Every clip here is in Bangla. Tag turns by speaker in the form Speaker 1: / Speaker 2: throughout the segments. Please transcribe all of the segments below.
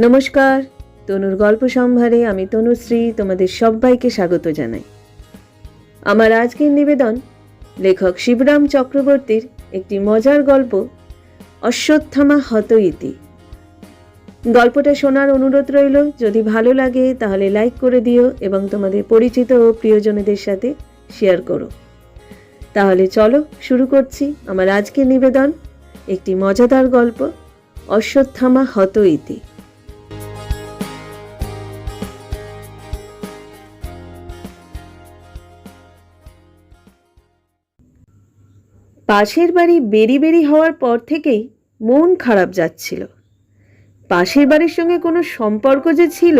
Speaker 1: নমস্কার, তনুর গল্প সম্ভারে আমি তনুশ্রী তোমাদের সবাইকে স্বাগত জানাই। আমার আজকের নিবেদন লেখক শিবরাম চক্রবর্তীর একটি মজার গল্প অশ্বত্থামা হত ইতি। গল্পটা শোনার অনুরোধ রইল। যদি ভালো লাগে তাহলে লাইক করে দিও এবং তোমাদের পরিচিত ও প্রিয়জনদের সাথে শেয়ার করো। তাহলে চলো শুরু করছি আমার আজকের নিবেদন, একটি মজাদার গল্প অশ্বত্থামা হত ইতি। পাশের বাড়ি বেরি হওয়ার পর থেকেই মন খারাপ যাচ্ছিল। পাশের বাড়ির সঙ্গে কোনো সম্পর্ক যে ছিল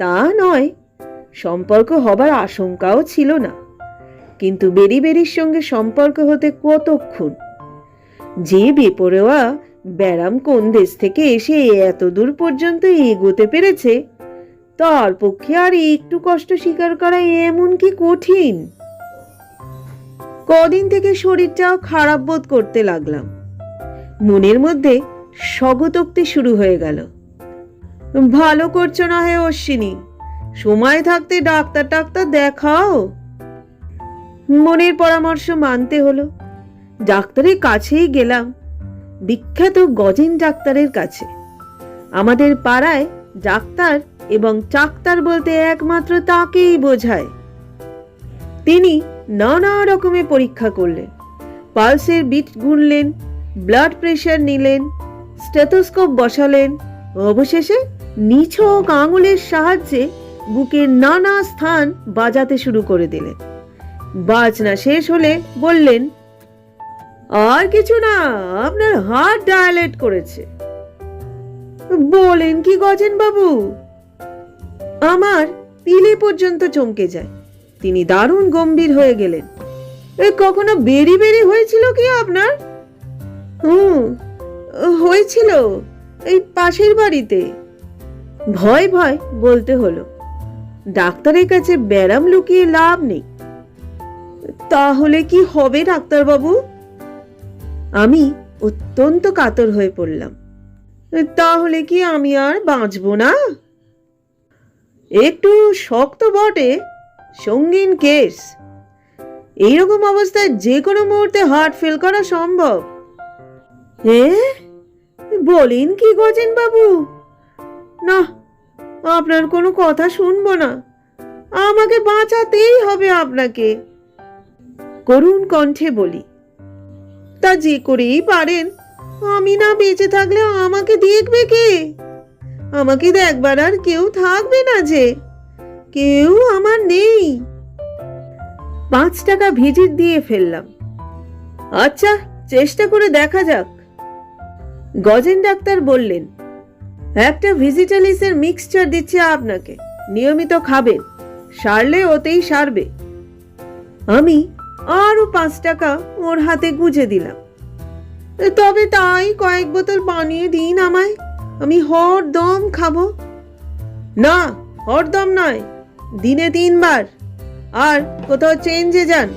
Speaker 1: তা নয়, সম্পর্ক হবার আশঙ্কাও ছিল না, কিন্তু বেরির সঙ্গে সম্পর্ক হতে কতক্ষণ। যে বেপরোয়া ব্যারাম কোন দেশ থেকে এসে এত দূর পর্যন্ত এগোতে পেরেছে তার পক্ষে আর একটু কষ্ট স্বীকার করা এমন কি কঠিন। কদিন থেকে শরীরটাও খারাপ বোধ করতে লাগলাম। মনের মধ্যে স্বগতোক্তি শুরু হয়ে গেল। ভালো করছো না হে অশ্বিনী, সময় থাকতে ডাক্তার দেখাও। মনের পরামর্শ মানতে হলো। ডাক্তারের কাছেই গেলাম, বিখ্যাত গজেন ডাক্তারের কাছে। আমাদের পাড়ায় ডাক্তার এবং চাক্তার বলতে একমাত্র তাকেই বোঝায়। তিনি নানা রকমের পরীক্ষা করলেন, পালসের বিট গুনলেন, ব্লাড প্রেশার নিলেন, স্টেথোস্কোপ বসালেন, অবশেষে নিছক আঙুলের সাহায্যে বুকের নানা স্থান বাজাতে শুরু করে দিলেন। বাজনা শেষ হলে বললেন, আর কিছু না, আপনার হার্ট ডায়ালেট করেছে। বলেন কি গজেন বাবু? আমার তিলে পর্যন্ত চমকে যায়। তিনি দারুণ গম্ভীর হয়ে গেলেন। কখনো বেরি হয়েছিল কি আপনার? হয়েছিল, এই পাশের বাড়িতে। ভয় বলতে হলো। ডাক্তারের কাছে ব্যারাম লুকিয়ে লাভ নেই। তাহলে কি হবে ডাক্তারবাবু? আমি অত্যন্ত কাতর হয়ে পড়লাম। তাহলে কি আমি আর বাঁচব না? একটু শক্ত বটে, সঙ্গীন কেস। এইরকম অবস্থায় যে কোনো মুহূর্তে হার্ট ফেল করা সম্ভব। বলেন কি গজেন বাবু? না, আপনার কোনো কথা শুনবো না, আমাকে বাঁচাতেই হবে আপনাকে। করুণ কণ্ঠে বলি, তা যে করেই পারেন, আমি না বেঁচে থাকলে আমাকে দেখবে কে? আমাকে দেখবার আর কেউ থাকবে না, যে কেউ আমার নেই। 5 টাকা ভিজিট দিয়ে ফেললাম। আচ্ছা, চেষ্টা করে দেখা যাক। গজেন ডাক্তার বললেন, একটা ভিজিটালিসের মিক্সচার দিচ্ছি আপনাকে, নিয়মিত খাবেন, সারলে ওতেই সারবে। আমি আরো 5 টাকা ওর হাতে গুঁজে দিলাম। তবে তাই কয়েক বোতল বানিয়ে দিন আমায়, আমি হরদম খাবো। না, হরদম নয়, দিনে 3 বার। আর কোথাও চেঞ্জে যান,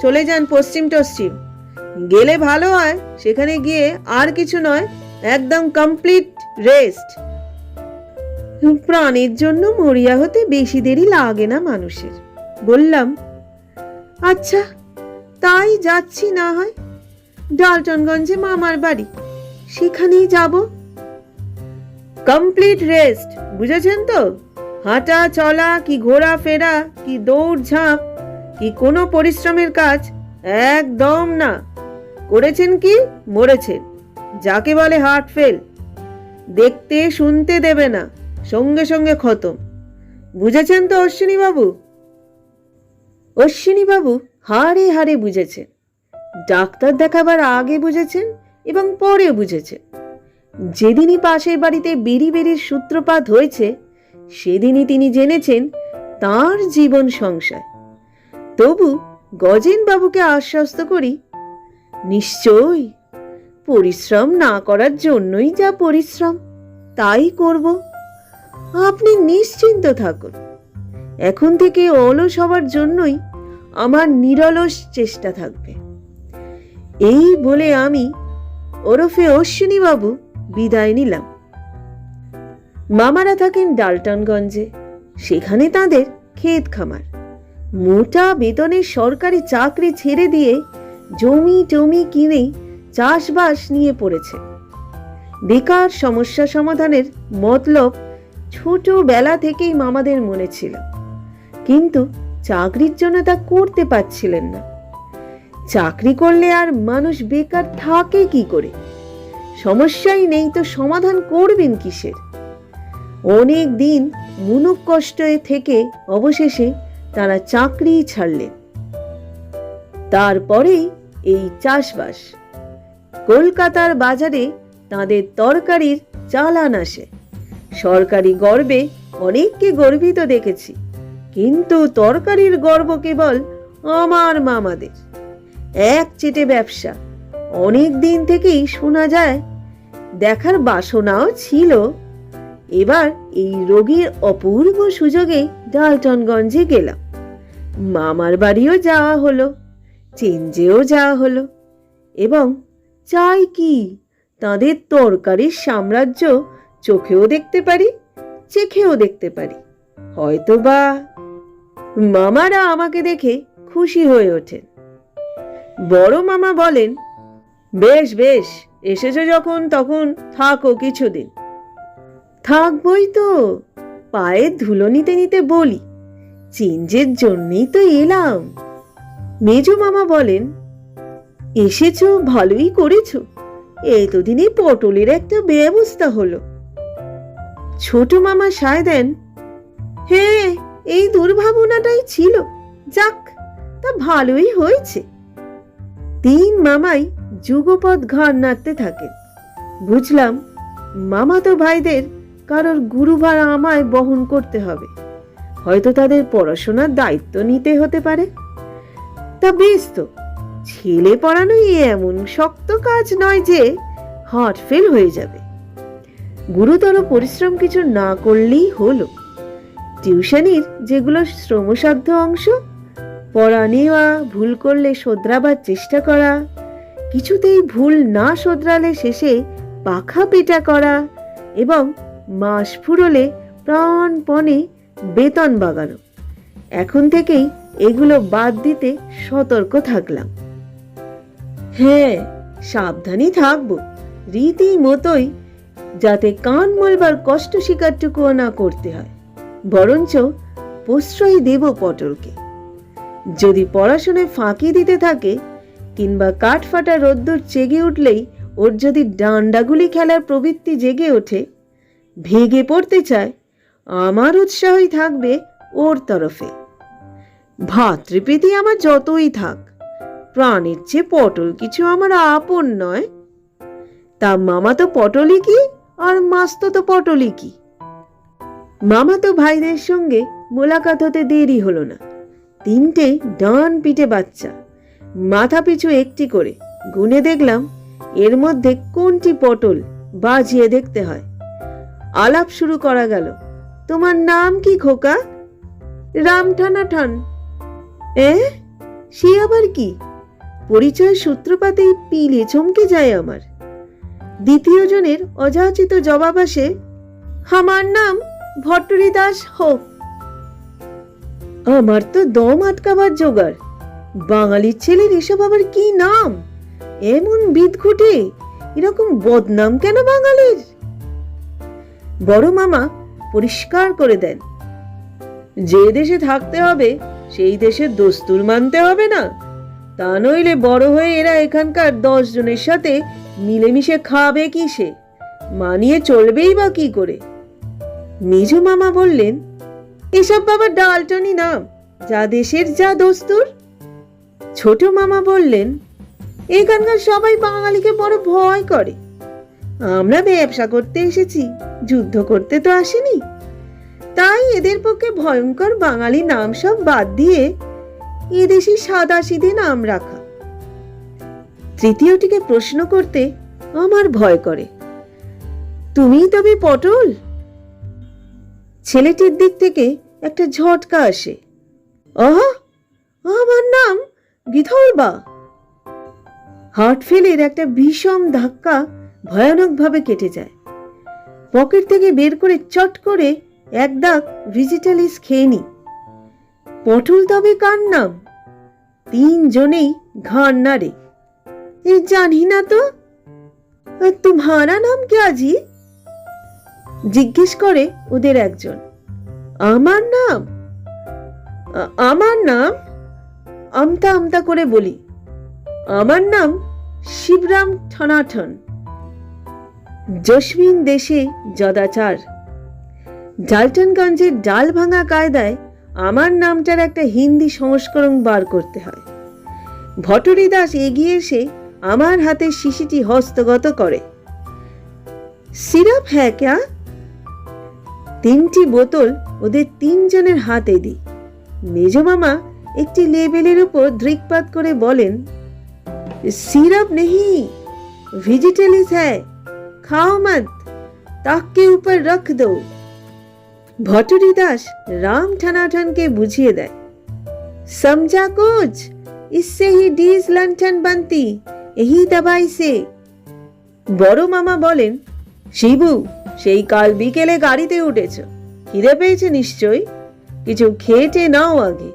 Speaker 1: চলে যান পশ্চিম টশ্চিম, গেলে ভালো হয়। সেখানে গিয়ে আর কিছু নয়, একদম কমপ্লিট রেস্ট। প্রাণের জন্য মরিয়া হতে বেশি দেরি লাগে না মানুষের। বললাম, আচ্ছা তাই যাচ্ছি, না হয় ডালটনগঞ্জে মামার বাড়ি, সেখানেই যাব। কমপ্লিট রেস্ট, বুঝেছেন তো? হাঁটা চলা কি ঘোরা ফেরা কি দৌড় ঝাঁপ কি কোনো পরিশ্রমের কাজ একদম না। করেছেন কি মরেছেন, যাকে বলে হার্ট ফেল। দেখতে শুনতে দেবে না, সঙ্গে সঙ্গে খতম। বুঝেছেন তো অশ্বিনী বাবু? অশ্বিনী বাবু হাড়ে হাড়ে বুঝেছেন। ডাক্তার দেখাবার আগে বুঝেছেন এবং পরে বুঝেছেন। যেদিনই পাশের বাড়িতে বেরির সূত্রপাত হয়েছে সেদিনই তিনি জেনেছেন তার জীবন সংশয়। তবু গজেন বাবুকে আশ্বস্ত করি, নিশ্চয়ই পরিশ্রম না করার জন্যই যা পরিশ্রম, তাই করব। আপনি নিশ্চিন্ত থাকুন, এখন থেকে অলস হবার জন্যই আমার নিরলস চেষ্টা থাকবে। এই বলে আমি ওরফে অশ্বিনী বাবু বিদায় নিলাম। মামারা থাকেন ডালটনগঞ্জে, সেখানে তাদের ক্ষেত খামার। মোটা বেতনের সরকারি চাকরি ছেড়ে দিয়ে জমি টমি কিনে চাষবাস নিয়ে পড়েছে। বেকার সমস্যা সমাধানের মতলব ছোটবেলা থেকেই মামাদের মনে ছিল, কিন্তু চাকরির জন্য তা করতে পারছিলেন না। চাকরি করলে আর মানুষ বেকার থাকে কি করে? সমস্যাই নেই তো সমাধান করবেন কিসের? অনেক দিন মুনুক কষ্টে থেকে অবশেষে তারা চাকরি ছাড়লেন। তারপরেই এই চাষবাস। কলকাতার বাজারে তাদের তরকারির চালান আসে। সরকারি গর্বে অনেককে গর্বিত দেখেছি, কিন্তু তরকারির গর্ব কেবল আমার মামাদের। এক চেটে ব্যবসা। অনেক দিন থেকেই শোনা যায়, দেখার বাসনাও ছিল। এবার এই রোগীর অপূর্ব সুযোগে ডালটনগঞ্জে গেলাম। মামার বাড়িও যাওয়া হলো, চেঞ্জেও যাওয়া হলো, এবং চাই কি তাদের তরকারির সাম্রাজ্য চোখেও দেখতে পারি, চেখেও দেখতে পারি। হয়তো বা মামারা আমাকে দেখে খুশি হয়ে ওঠেন। বড় মামা বলেন, বেশ বেশ, এসেছো যখন তখন থাকো কিছুদিন। থাকবই তো, পায়ের ধুলো নিতে নিতে বলি, চেঞ্জের জন্যই তো এলাম। মেজো মামা বলেন, এসেছো ভালোই করেছো, এতদিনে পটলের একটা ব্যবস্থা হলো। ছোট মামা সায় দেন, হ্যাঁ, এই দুর্ভাবনাটাই ছিল, যাক, তা ভালোই হয়েছে। তিন মামাই যুগপৎ ঘাড় নাড়তে থাকেন। বুঝলাম মামাতো ভাইদের কারোর গুরুভার আমায় বহন করতে হবে, হয়তো তাদের পড়াশোনার দায়িত্ব নিতে হতে পারে। তা বেশ তো, ছেলে পড়ানোই এমন শক্ত কাজ নয় যে হার্ট ফেল হয়ে যাবে। গুরুতর পরিশ্রম কিছু না করলেই হলো। টিউশনির যেগুলো শ্রমসাধ্য অংশ, পড়া নেওয়া, ভুল করলে শোধরাবার চেষ্টা করা, কিছুতেই ভুল না শোধরালে শেষে পাখা পেটা করা, এবং মাস ফুরলে প্রাণপণে বেতন বাগানো, এখন থেকেই এগুলো বাদ দিতে সতর্ক থাকলাম। হ্যাঁ, সাবধানী থাকবো, রীতিমতোই, যাতে কান মলবার কষ্ট স্বীকারটুকুও না করতে হয়। বরঞ্চ প্রশ্রয় দেব পটলকে। যদি পড়াশোনায় ফাঁকি দিতে থাকে, কিংবা কাঠ ফাটা রোদ্দুর জেগে উঠলেই ওর যদি ডান্ডাগুলি খেলার প্রবৃত্তি জেগে ওঠে, ভেগে পড়তে চায়, আমার উৎসাহই থাকবে ওর তরফে। ভাতৃপ্রীতি আমার যতই থাক, প্রাণের চেয়ে পটল কিছু আমার আপন নয়। তা মামাতো পটলই কি আর মাস্তুতো পটলই কি? মামাতো ভাইদের সঙ্গে মোলাকাত হতে দেরি হলো না। তিনটে ডান পিঠে বাচ্চা, মাথা পিছু একটি করে। গুনে দেখলাম এর মধ্যে কোনটি পটল বাজিয়ে দেখতে হয়। আলাপ শুরু করা গেল। তোমার নাম কি খোকা? রামঠানাঠান। সে আবার কি? পরিচয় সূত্রপাতেই পিলে চমকে যায় আমার। দ্বিতীয় জনের অযাচিত জবাব আসে, আমার নাম ভট্টরি দাস হোক। আমার তো দম আটকাবার জোগাড়। বাঙালির ছেলের এসব আবার কি নাম? এমন বিদঘুটে, এরকম বদনাম কেন বাঙালির? বড় মামা পরিষ্কার করে দেন, যে দেশে থাকতে হবে সেই দেশের দস্তুর মানতে হবে না? তা নইলে বড় হয়ে এরা এখানকার 10 জনের সাথে মিলেমিশে খাবে কিসে? মানিয়ে চলবেই বা কি করে? মেজো মামা বললেন, এসব বাবা ডালটনি নাম, যা দেশের যা দস্তুর। ছোট মামা বললেন, এখানকার সবাই বাঙালিকে বড় ভয় করে। আমরা ব্যবসা করতে এসেছি, যুদ্ধ করতে তো আসেনি। তাই এদের পক্ষে ভয়ঙ্কর বাঙালি নাম সব বাদ দিয়ে এদেশে সাদা সিধে নাম রাখা। তৃতীয়টিকে প্রশ্ন করতে আমার ভয় করে, তুমিই তবে পটল? ছেলেটির দিক থেকে একটা ঝটকা আসে, আহা, আমার নাম বিধর্বা। হার্ট ফেলের একটা ভীষণ ধাক্কা ভয়ানকভাবে কেটে যায়। পকেট থেকে বের করে চট করে এক দাগ ভিজিটালিস খেয়ে নি। পটল তবে কার নাম? তিনজনেই ঘাড় নাড়ে। এ জানি না তো। তোমারা নাম क्या जी? জিজ্ঞেস করে ওদের একজন। আমার নাম আমতা আমতা করে বলি, আমার নাম শিবরাম ঠনাঠন। জসমিন দেশে জদাচার। ডাল্টনগঞ্জের ডাল ভাঙা কায়দায় আমার নামটার একটা হিন্দি সংস্করণ বার করতে হয়। ভটরি দাস এগিয়ে এসে আমার হাতে শিশিটি হস্তগত করে। সিরাপ হ্যাঁ ক্যা? 3টি বোতল ওদের তিনজনের হাতে দিই। মেজমামা একটি লেবেলের উপর দৃকপাত করে বলেন, সিরাপ নেহি, ভিজিটালিস হ্যায়, খাও মত, তাক কে উপর রখ দো। ভটরি দাস রাম ঠনাঠনকে বুঝিয়ে দেয়, সমঝা কুছ, ইসসে হি ডিজ লণ্ঠন বানতি, এই দবাই সে। বড় মামা বলেন, শিবু, সেই কাল বিকেলে গাড়িতে উঠেছ, খিদে পেয়েছে নিশ্চয়ই, কিছু খেটে নাও আগে।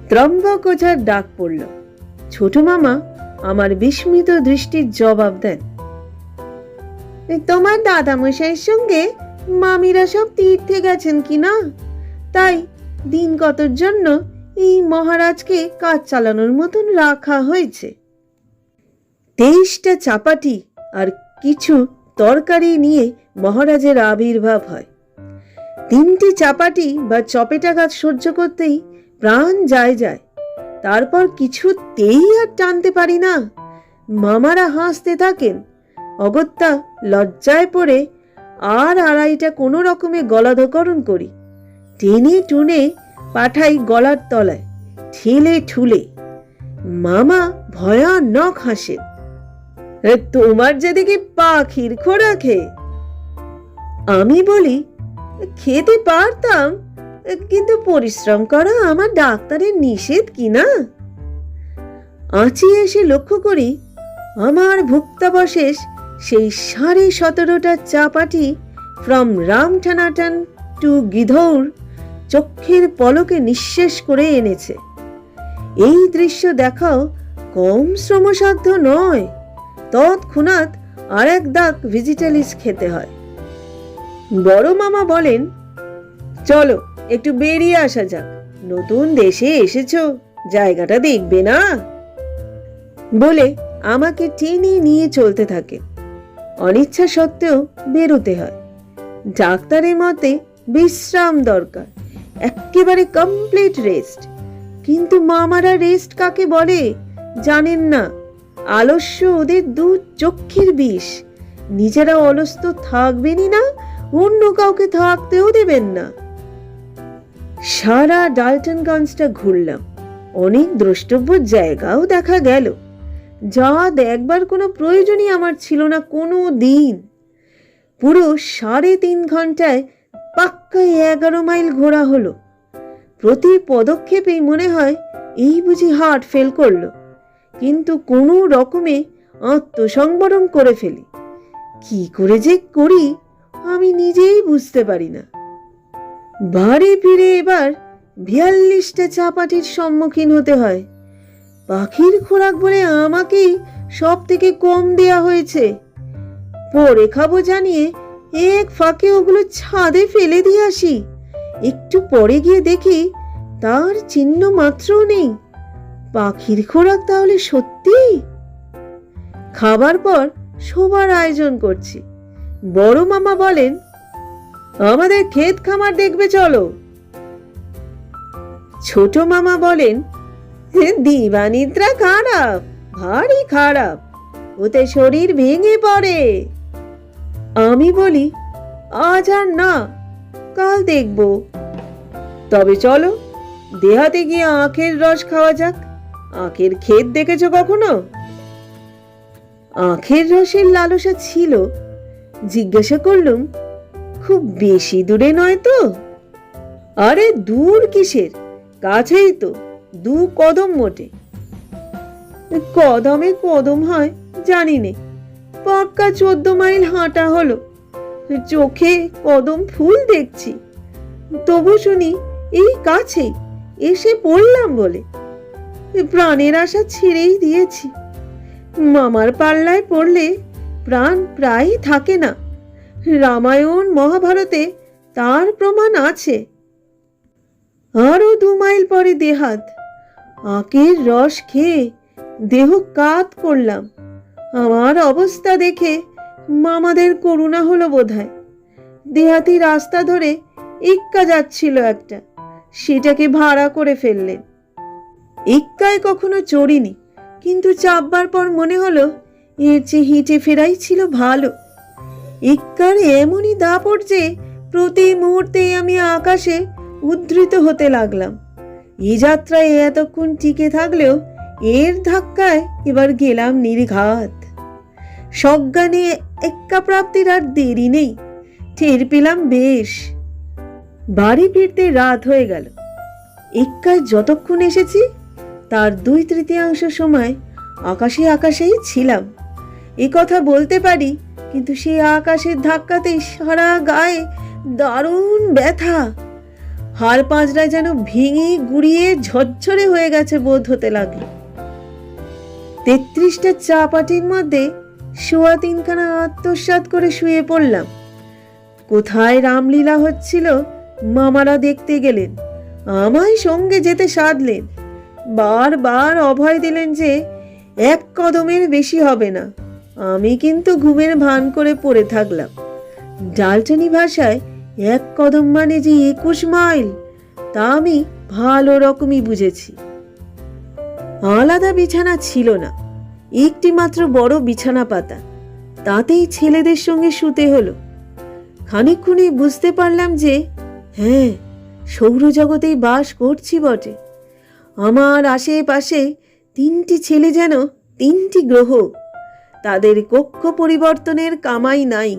Speaker 1: ত্রম্বক ওঝার ডাক পড়ল। ছোট মামা আমার বিস্মিত দৃষ্টির জবাব দেন, তোমার দাদামশাইয়ের সঙ্গে মামিরা সব তীর্থে গেছেন কিনা, তাই দিন কতর জন্য এই মহারাজকে কাজ চালানোর মতন রাখা হয়েছে। 23টা চাপাটি আর কিছু তরকারি নিয়ে মহারাজের আবির্ভাব হয়। 3টি চাপাটি বা চপেটা গাছ সহ্য করতেই প্রাণ যায়। তারপর কিছুতেই আর টানতে পারি না। মামারা হাসতে থাকেন। অগত্যা লজ্জায় পড়ে আর আড়াইটা কোনো রকমে গলাধকরণ করি। টেনে টুনে পাঠাই গলার তলায়, ঠেলে ঠুলে। মামা ভয়ানক হাসেন। তোমার যেদিকে পাখির খোরাকে। আমি বলি, খেতে পারতাম, কিন্তু পরিশ্রম করা আমার ডাক্তারের নিষেধ কিনা। আঁচি এসে লক্ষ্য করি আমার ভুক্তাবশেষ সেই 17.5টা চাপাটি ফ্রম রাম ঠনাটন টু গিধৌর চোখের পলকে নিঃশেষ করে এনেছে। এই দৃশ্য দেখাও কম শ্রমসাধ্য নয়। তৎক্ষণাৎ আর এক দাগ ভিজিটালিস খেতে হয়। বড় মামা বলেন, চলো একটু বেরিয়ে আসা যাক, নতুন দেশে এসেছো, জায়গাটা দেখবে না, বলে আমাকে টেনে নিয়ে চলতে থাকে। অনিচ্ছা সত্ত্বেও বেরোতে হয়। ডাক্তারের মতে বিশ্রাম দরকার, একেবারে কমপ্লিট রেস্ট। কিন্তু মামারা রেস্ট কাকে বলে জানেন না। আলস্য ওদের দু চক্ষের বিষ। নিজেরা অলস তো থাকবেনই না, অন্য কাউকে থাকতেও দেবেন না। সারা ডাল্টনগঞ্জটা ঘুরলাম। অনেক দ্রষ্টব্য জায়গাও দেখা গেল, যা দেখবার কোনো প্রয়োজনই আমার ছিল না কোনো দিন। পুরো 3.5 ঘন্টায় পাক্কা 11 মাইল ঘোরা হলো। প্রতি পদক্ষেপেই মনে হয় এই বুঝি হার্ট ফেল করলো, কিন্তু কোনো রকমে আত্মসংবরণ করে ফেলি। কি করে যে করি আমি নিজেই বুঝতে পারি না। বাড়ি ফিরে এবার 42টা চাপাটির সম্মুখীন হতে হয়। পাখির খোরাক বলে আমাকেই সব থেকে কম দেয়া হয়েছে। পরে খাবো জানিয়ে এক ফাঁকে ওগুলো ছাদে ফেলে দিয়ে আসি। একটু পরে গিয়ে দেখি তার চিহ্ন মাত্রও নেই। পাখির খোরাক তাহলে সত্যি? খাবার পর শোবার আয়োজন করছি। বড় মামা বলেন, আমাদের ক্ষেত খামার দেখবে চলো। ছোট মামা বলেন, দিবানিদ্রা খারাপ, ভারী খারাপ, ওতে শরীর ভেঙে পড়ে। আমি বলি, আজ আর না, কাল দেখব। তবে চলো দেহাতে গিয়ে আখের রস খাওয়া যাক। আখের ক্ষেত দেখেছো কখনো? আখের রসের লালসা ছিল। জিজ্ঞাসা করলুম, খুব বেশি দূরে নয় তো? আরে দূর কিসের, কাছেই তো, 2 কদম মোটে। কদমে কদম হয় জানি নে, পাক্কা 14 মাইল হাঁটা হলো। চোখে কদম ফুল দেখছি, তবু শুনি এই কাছে এসে পড়লাম বলে প্রাণের আশা ছেড়েই দিয়েছি। মামার পাল্লায় পড়লে প্রাণ প্রায়ই থাকে না, রামায়ণ মহাভারতে তার প্রমাণ আছে। আরো 2 মাইল পরে দেহাত, আখের রস খেয়ে দেহ কাত করলাম। আমার অবস্থা দেখে মামাদের করুণা হলো বোধহয়। দেহাতি রাস্তা ধরে ইক্কা যাচ্ছিল একটা, সেটাকে ভাড়া করে ফেললেন। ইক্কায় কখনো চড়িনি, কিন্তু চাপবার পর মনে হলো এর চেয়ে হেঁটে ফেরাই ছিল ভালো। ইক্কার এমনই দাপট যে প্রতি মুহূর্তেই আমি আকাশে উদ্ধৃত হতে লাগলাম। এই যাত্রায় এতক্ষণ টিকে থাকলেও এর ধাক্কায় এবার গেলাম নির্ঘাত। সজ্ঞানে এক্কা প্রাপ্তির আর দেরি নেই, টের পেলাম বেশ। বাড়ি ফিরতে রাত হয়ে গেল। এক্কায় যতক্ষণ এসেছি তার 2/3 সময় আকাশে আকাশেই ছিলাম, এ কথা বলতে পারি। কিন্তু সেই আকাশের ধাক্কাতেই সারা গায়ে দারুণ ব্যথা, হাড় পাঁজরায় যেন ভেঙে গুড়িয়ে ঝরঝরে হয়ে গেছে বোধ হতে লাগলো। 33টা চা পাটির মধ্যে 3.25 আত্মসাৎ করে শুয়ে পড়লাম। কোথায় রামলীলা হচ্ছিল মামারা দেখতে গেলেন, আমায় সঙ্গে যেতে সাধলেন। বারবার অভয় দিলেন যে 1 কদমের বেশি হবে না। আমি কিন্তু ঘুমের ভান করে পড়ে থাকলাম। ডালটনি ভাষায় 1 কদম মানে যে 21 মাইল, তা আমি ভালো রকমই বুঝেছি। আলাদা বিছানা ছিল না, একটি মাত্র বড় বিছানা পাতা, তাতেই ছেলেদের সঙ্গে শুতে হলো। খানিকক্ষণে বুঝতে পারলাম যে হ্যাঁ, সৌরজগতেই বাস করছি বটে। আমার আশেপাশে 3টি ছেলে যেন 3টি গ্রহ, তাদের কক্ষ পরিবর্তনের কামাই নাই।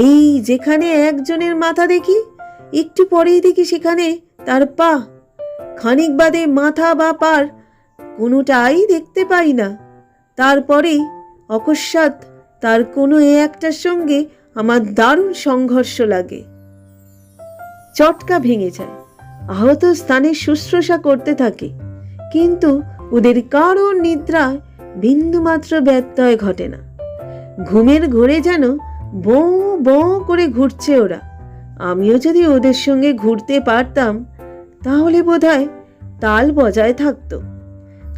Speaker 1: এই যেখানে একজনের মাথা দেখি, একটু পরেই দেখি সেখানে তার পা, খানিক বাদে মাথা বা পার কোনোটাই দেখতে পাই না। তারপরেই অকস্মাৎ তার কোনো একটার সঙ্গে আমার দারুণ সংঘর্ষ লাগে, চটকা ভেঙে যায়, আহত স্থানে শুশ্রূষা করতে থাকে, কিন্তু ওদের কারো নিদ্রায় বিন্দুমাত্র ব্যত্যয় ঘটে না। ঘুমের ঘোরে যেন বঁ বঁ করে ঘুরছে ওরা। আমিও যদি ওদের সঙ্গে ঘুরতে পারতাম তাহলে বোধহয় তাল বজায় থাকতো,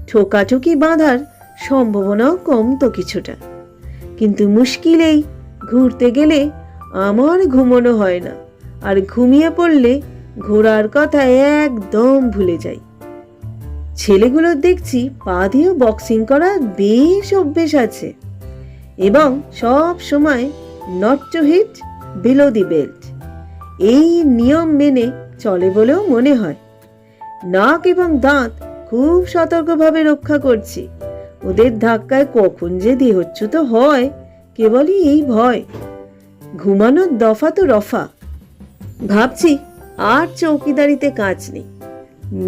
Speaker 1: ঠোকাঠুকি বাঁধার সম্ভাবনাও কমতো কিছুটা। কিন্তু মুশকিলেই ঘুরতে গেলে আমার ঘুমানো হয় না, আর ঘুমিয়ে পড়লে ঘোরার কথা একদম ভুলে যাই। ছেলেগুলোর দেখছি পা দিয়েও বক্সিং করার বেশ অভ্যেস আছে, এবং সব সময় not to hit below the belt, এই নিয়ম মেনে চলে বলেও মনে হয়। নাক এবং দাঁত খুব সতর্কভাবে রক্ষা করছি। ওদের ধাক্কায় কখন যে দেহচ্যুত হয় কেবলই এই ভয়। ঘুমানোর দফা তো রফা। ভাবছি আর চৌকিদারিতে কাজ নেই,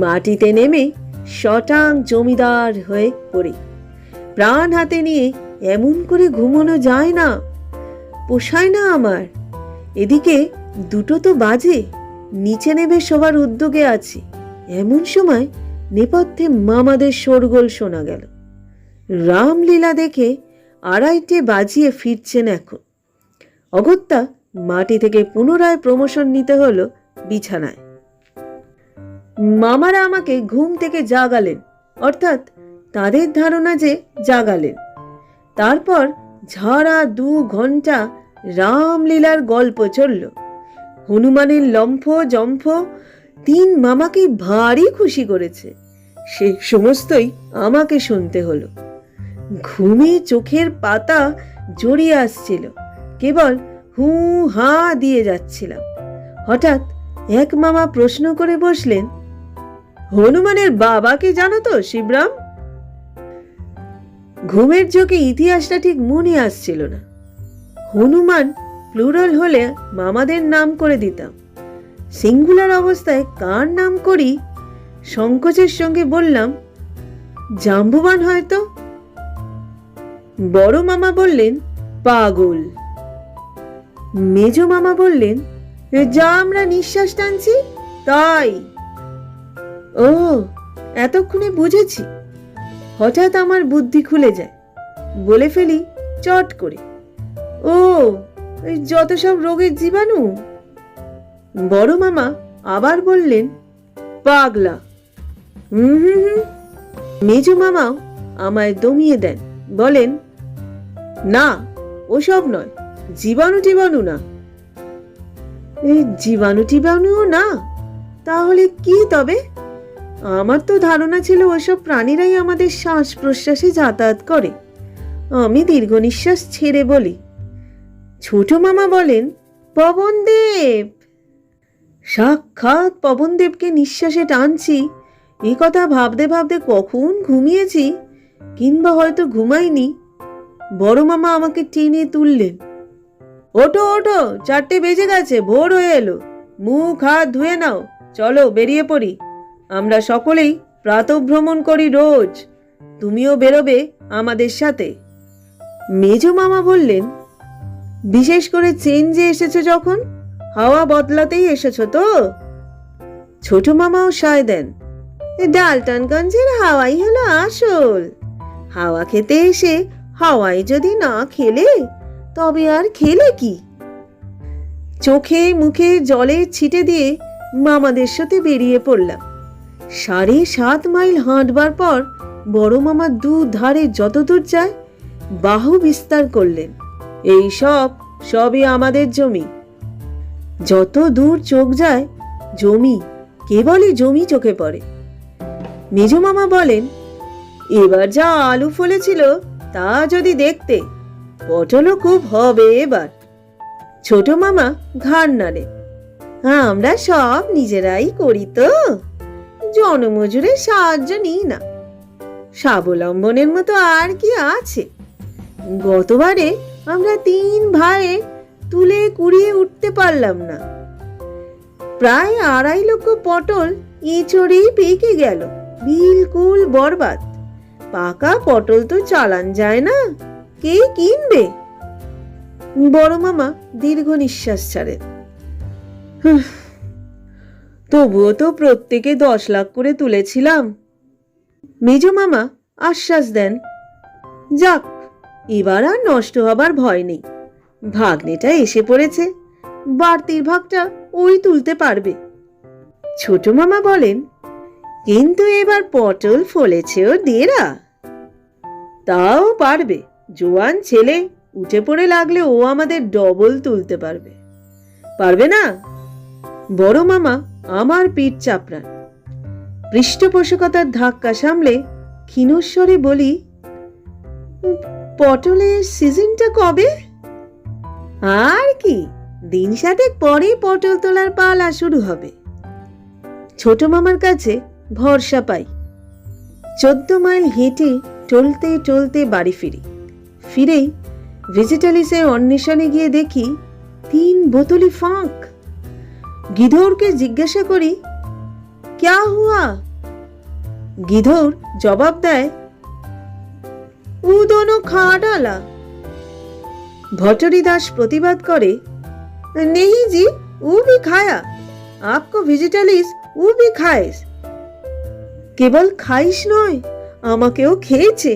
Speaker 1: মাটিতে নেমে শটাং জমিদার হয়ে পড়ি। প্রাণ হাতে নিয়ে এমন করে ঘুমানো যায় না, পোষায় না আমার। এদিকে 2টো তো বাজে, নিচে নেমে শোবার উদ্যোগে আছি। এমন সময় নেপথ্যে মামাদের শোরগোল শোনা গেল। রামলীলা দেখে 2:30 বাজিয়ে ফিরছেন এখন। অগত্যা মাটি থেকে পুনরায় প্রমোশন নিতে হলো বিছানায়। মামারা আমাকে ঘুম থেকে জাগালেন, অর্থাৎ তাদের ধারণা যে জাগালেন। তারপর ঝাড়া 2 ঘন্টা রামলীলার গল্প চলল। হনুমানের লম্ফ জম্ফ 3 মামাকে ভারী খুশি করেছে, সে সমস্তই আমাকে শুনতে হলো। ঘুমে চোখের পাতা জড়িয়ে আসছিল, কেবল হু হা দিয়ে যাচ্ছিলাম। হঠাৎ এক মামা প্রশ্ন করে বসলেন, হনুমানের বাবাকে জানো তো শিবরাম? ঘুমের চোখে ইতিহাসটা ঠিক মনে আসছিল না। হনুমান প্লুরাল হলে মামাদের নাম করে দিতাম, সিঙ্গুলার অবস্থায় কার নাম করি? সংকোচের সঙ্গে বললাম, জাম্বুবান হয়তো। বড় মামা বললেন, পাগল। মেজো মামা বললেন, যা আমরা নিঃশ্বাস টানছি তাই। ও, এতক্ষণে বুঝেছি। হঠাৎ আমার বুদ্ধি খুলে যায়, বলে ফেলি চট করে, ও, যত সব রোগের জীবাণু। বড় মামা আবার বললেন, পাগলা। হুম হুম হুম। মেজো মামাও আমায় দমিয়ে দেন, বলেন, না, ওসব নয়, জীবাণু টিবাণু না। জীবাণু টিবাণুও না? তাহলে কি তবে? আমার তো ধারণা ছিল ওসব প্রাণীরাই আমাদের শ্বাস প্রশ্বাসে যাতায়াত করে। আমি দীর্ঘ নিঃশ্বাস ছেড়ে বলি। ছোট মামা বলেন, পবনদেব। সাক্ষাৎ পবনদেবকে নিঃশ্বাসে টানছি, এ কথা ভাবতে ভাবতে কখন ঘুমিয়েছি, কিংবা হয়তো ঘুমাইনি। বড় মামা আমাকে টেনে তুললেন। ওঠো ওঠো, 4টে বেজে গেছে, ভোর হয়ে এলো। মুখ হাত ধুয়ে নাও, চলো বেরিয়ে পড়ি। আমরা সকলেই প্রাতঃভ্রমণ করি রোজ, তুমিও বেরোবে আমাদের সাথে। মেজো মামা বললেন, বিশেষ করে চেঞ্জে এসেছো যখন, হাওয়া বদলাতেই এসেছো তো? ছোট মামাও সায় দেন, ডালটনগঞ্জের হাওয়াই হলো আসল। হাওয়া খেতে এসে হাওয়াই যদি না খেলে, তবে আর খেলে কি? চোখে মুখে জলের ছিটে দিয়ে মামাদের সাথে বেরিয়ে পড়লাম। 7.5 মাইল হাঁটবার পর বড় মামা দুধারে যতদূর যায় বাহু বিস্তার করলেন। এই সবই আমাদের জমি। যত দূর চোখ যায় জমি, কেবলই জমি চোখে পড়ে। মেজো মামা বলেন, এবার যা আলু ফলেছিল তা যদি দেখতে, পটলও খুব হবে এবার। ছোট মামা ঘাড় নাড়ে, আমরা সব নিজেরাই করি তো, জনমজুরের সাহায্য নিই না। স্বাবলম্বনের মতো আর কি আছে? গতবারে আমরা 3 ভাইয়ে তুলে কুড়িয়ে উঠতে পারলাম না। প্রায় 2.5 লক্ষ পটল এঁচড়েই পেকে গেল, বিলকুল বরবাদ। পাকা পটল তো চালান যায় না, কে কিনবে? বড় মামা দীর্ঘ নিঃশ্বাস ছাড়েন। তবুও তো প্রত্যেকে 10 লাখ করে তুলেছিলাম। মেজো মামা আশ্বাস দেন, যাক, এবার আর নষ্ট হবার ভয় নেই। ভাগ্নেটা এসে পড়েছে, বাড়তির ভাগটা ওই তুলতে পারবে। ছোট মামা বলেন, কিন্তু এবার পটল ফলেছেও 1.5। তাও পারবে, জোয়ান ছেলে, উঠে পড়ে লাগলে ও আমাদের ডবল তুলতে পারবে। পারবে না? বড় মামা আমার পিঠ চাপড়ান। পৃষ্ঠপোষকতার ধাক্কা সামলে ক্ষীণস্বরে বলি, পটলের সিজনটা কবে? আর কি, 1 সাতেক পরে পটল তোলার পালা শুরু হবে। ছোট মামার কাছে ভরসা পাই। 14 মাইল হেঁটে টলতে টলতে বাড়ি ফিরেই ভেজিটালিসের অন্বেষণে গিয়ে দেখি 3 বোতলই ফাঁক। গিধৌরকে জিজ্ঞাসা করি, ক্যা হুয়া? গিধৌর জবাব দেয়, ও দোনো খা ডালা। ভট্টরি দাস প্রতিবাদ করে, नहीं जी, वो भी खाया, आपको वेजिटेबल्स वो भी खाएस। কেবল খাইস নয়, আমাকেও খেয়েছে।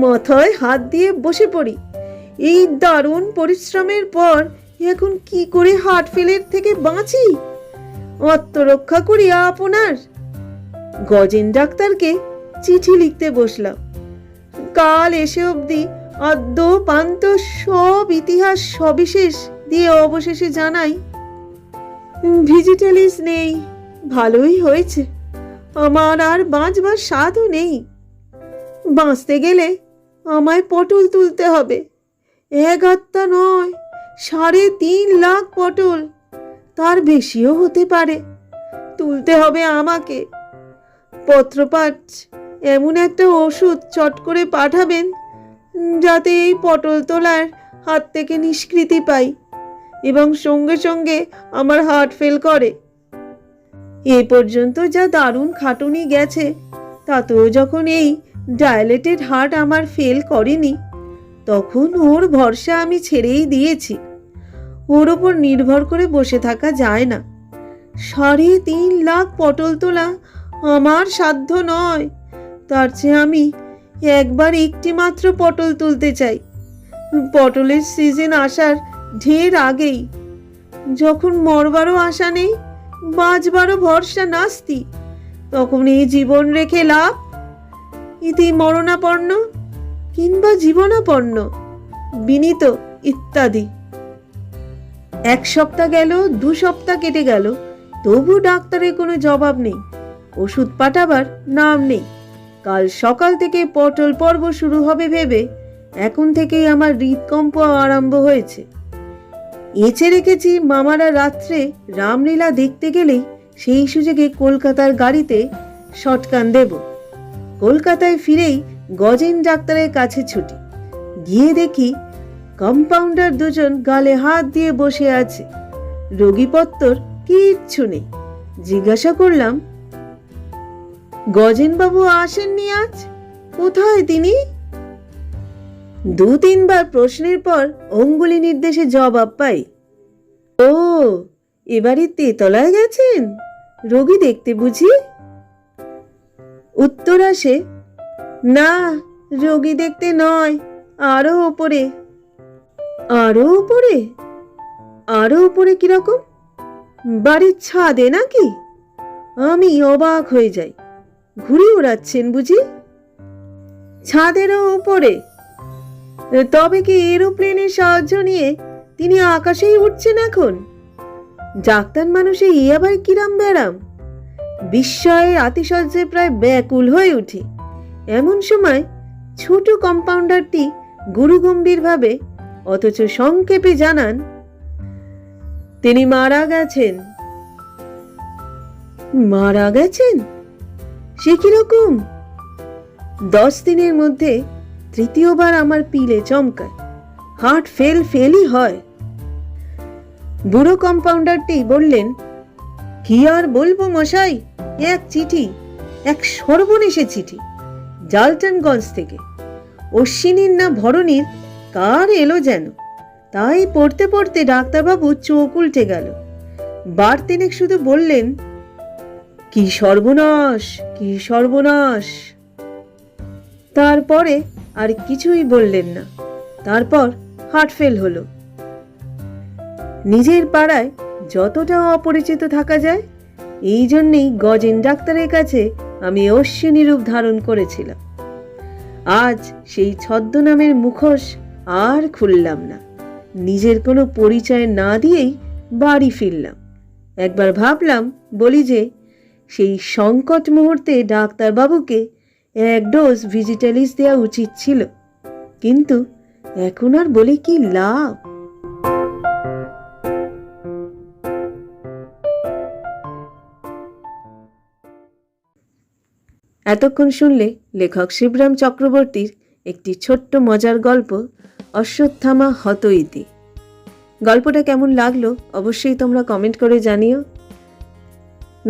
Speaker 1: মাথায় হাত দিয়ে বসে পড়ি। এই দারুণ পরিশ্রমের পর এখন কি করে হার্ট ফেলের থেকে বাঁচি? আত্মরক্ষা করি আপনার। গজেন ডাক্তারকে চিঠি লিখতে বসলাম। কাল এসে অবধি আদ্য পান্ত সব ইতিহাস সবিশেষ দিয়ে অবশেষে জানাই, ভেজিটেবলস নেই। ভালোই হয়েছে, আমার আর বাঁচবার স্বাদও নেই। বাঁচতে গেলে আমায় পটল তুলতে হবে। 1 আত্মা নয়, 3.5 লাখ পটল, তার বেশিও হতে পারে। তুলতে হবে আমাকে। পত্রপাঠ এমন একটা ওষুধ চট করে পাঠাবেন যাতে এই পটল তোলার হাত থেকে নিষ্কৃতি পাই এবং সঙ্গে সঙ্গে আমার হার্ট ফেল করে। এ পর্যন্ত যা দারুণ খাটুনি গেছে, তাতেও যখন এই ডায়ালেটেড হার্ট আমার ফেল করেনি, তখন ওর ভরসা আমি ছেড়েই দিয়েছি। ও ওর ওপর নির্ভর করে বসে থাকা যায় না। 3.5 লাখ পটল তোলা আমার সাধ্য নয়। তার চেয়ে আমি একবার একটি মাত্র পটল তুলতে চাই, পটলের সিজন আসার ঢের আগেই, যখন মরবারও আশা নেই, বাঁচবারও ভরসা নাস্তি, তখন এই জীবন রেখে লাভ। ইতি মরণাপন্ন কিংবা জীবনাপন্ন, বিনীত ইত্যাদি। 1 সপ্তাহ গেল, 2 সপ্তাহ কেটে গেল, তবু ডাক্তারের কোনো জবাব নেই, ওষুধ পাঠাবার নাম নেই। কাল সকাল থেকে পটল পর্ব শুরু হবে ভেবে এখন থেকেই আমার হৃদকম্প আরম্ভ হয়েছে। এঁচে রেখেছি মামারা রাত্রে রামলীলা দেখতে গেলেই সেই সুযোগে কলকাতার গাড়িতে শটকান দেব। কলকাতায় ফিরেই গজেন ডাক্তারের কাছে ছুটি। গিয়ে দেখি কম্পাউন্ডার দুজন গালে হাত দিয়ে বসে আছে, রোগীপত্তর কিচ্ছু নেই। জিজ্ঞাসা করলাম, গজেনবাবু আসেননি আজ? কোথায় তিনি? 2-3 বার প্রশ্নের পর অঙ্গুলি নির্দেশে জবাব পাই, ও এবারে তেতলায় গেছেন রোগী দেখতে বুঝি? উত্তর আসে, না, রোগী দেখতে নয়, আরো ওপরে। আরো উপরে? আরো উপরে কিরকম? বাড়ির ছাদে নাকি? আমি অবাক হয়ে যাই। ঘুড়ি ওড়াচ্ছেন বুঝি? ছাদেরও উপরে? তবে কি এরোপ্লেনের সাহায্য নিয়ে তিনি আকাশেই উঠছেন এখন? ডাক্তার মানুষে ই আবার কিরাম ব্যারাম? বিস্ময়ে আতিশয্যে প্রায় ব্যাকুল হয়ে উঠি। এমন সময় ছোট কম্পাউন্ডারটি গুরুগম্ভীর ভাবে অথচ সংক্ষেপে জানান, তিনি মারা গেছেন। মারা গেছেন? সে কিরকম? 10 দিনের মধ্যে তৃতীয়বার আমার পিলে চমকায়, হার্ট ফেলই হয়। বুড়ো কম্পাউন্ডারটি বললেন, কি আর বলবো মশাই, এক চিঠি, এক সর্বনেশে চিঠি, জালটনগঞ্জ থেকে। অশ্বিনীর না ভরণীর কার এলো যেন, তাই পড়তে পড়তে ডাক্তারবাবু চোখ উল্টে গেল। 2-3 শুধু বললেন, কি সর্বনাশ, কি সর্বনাশ। তারপরে আর কিছুই বললেন না। তারপর হার্ট ফেল হলো। নিজের পাড়ায় যতটা অপরিচিত থাকা যায়, এই জন্যেই গজেন ডাক্তারের কাছে আমি অশ্বিনী রূপ ধারণ করেছিলাম। আজ সেই ছদ্মনামের মুখোশ আর খুললাম না। নিজের কোনো পরিচয় না দিয়েই বাড়ি ফিরলাম। একবার ভাবলাম বলি যে, সেই সংকট মুহূর্তে ডাক্তারবাবুকে 1 ডোজ ভিজিটালিস দেওয়া উচিত ছিল, কিন্তু এখন আর বলে কি লাভ? এতক্ষণ শুনলে লেখক শিবরাম চক্রবর্তীর একটি ছোট্ট মজার গল্প, অশ্বত্থামা হত ইতি। গল্পটা কেমন লাগলো অবশ্যই তোমরা কমেন্ট করে জানিও।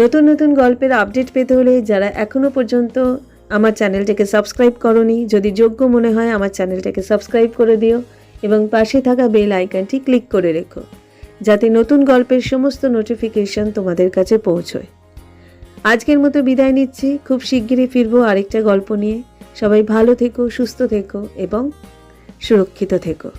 Speaker 1: নতুন নতুন গল্পের আপডেট পেতে হলে যারা এখনো পর্যন্ত আমার চ্যানেলটাকে সাবস্ক্রাইব করনি, যদি যোগ্য মনে হয় আমার চ্যানেলটাকে সাবস্ক্রাইব করে দিও এবং পাশে থাকা বেল আইকনটি ক্লিক করে রেখো, যাতে নতুন গল্পের সমস্ত নোটিফিকেশন তোমাদের কাছে পৌঁছয়। আজকের মতো বিদায় নিচ্ছি, খুব শিগগিরই ফিরবো আরেকটা গল্প নিয়ে। সবাই ভালো থেকো, সুস্থ থেকো এবং সুরক্ষিত থেকো।